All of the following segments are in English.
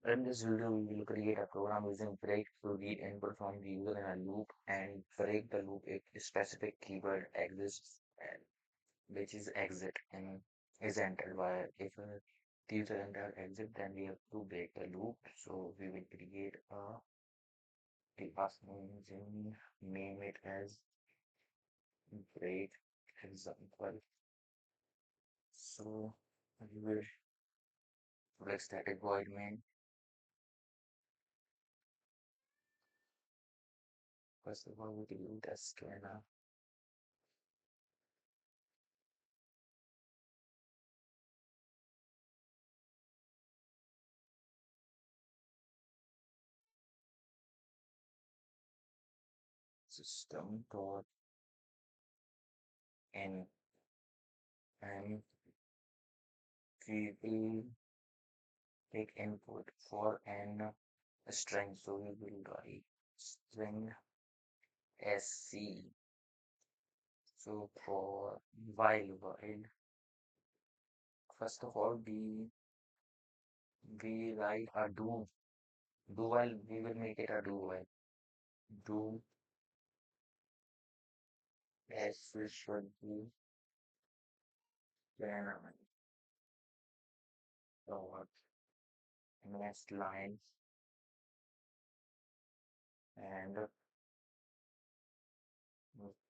In this video, we will create a program using break to read input from the user in a loop and break the loop if a specific keyword exists, and which is exit and is entered by if the user enter exit, then we have to break the loop. So we will create a class name, name it as break example. So we will like static void main. First of all, we will use the scanner system dot n, and we will take input for an string. So we will write string sc. So for while, first of all we write a do while. We will make it a do while. Do s should be then dot next line, and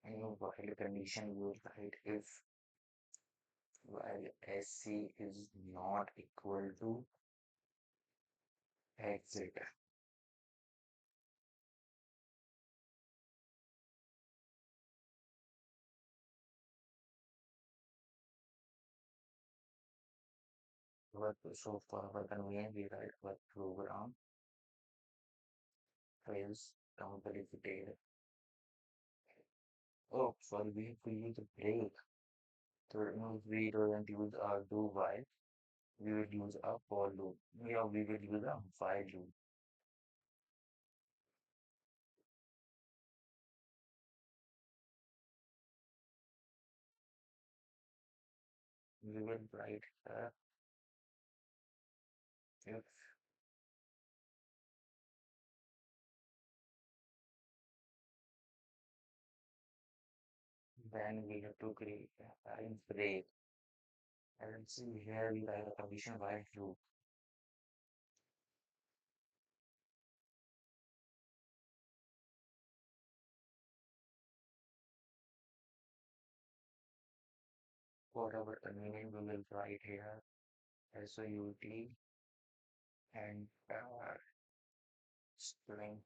in while condition we will write if while sc is not equal to exit. But so for our convenience, we write our program is completed. Oh, sorry, we have to use a break. So we don't use a do while. We will use a for loop. Yeah, we will use a while loop. We will write if then we have to create a break. And see here we write a condition while loop. For our convenience, we will write here SOUT and string.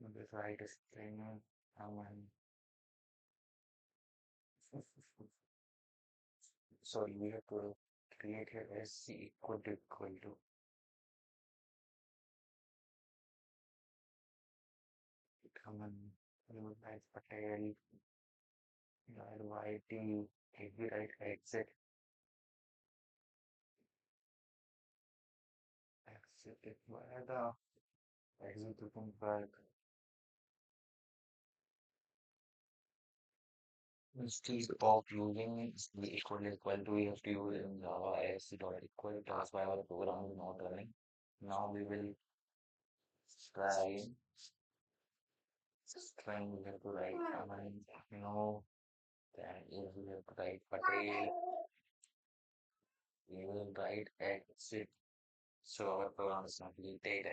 We will write a string and sorry, we have to create here sc equal to common like Patel, YT, if we write exit, exit it where the exit to come back. Instead of using the equal to, we have to use in Java sc dot equal. That's why our program is not running. Now we will try string. We have to write command, then if we have to write Patel, we will write exit. So our program is completed.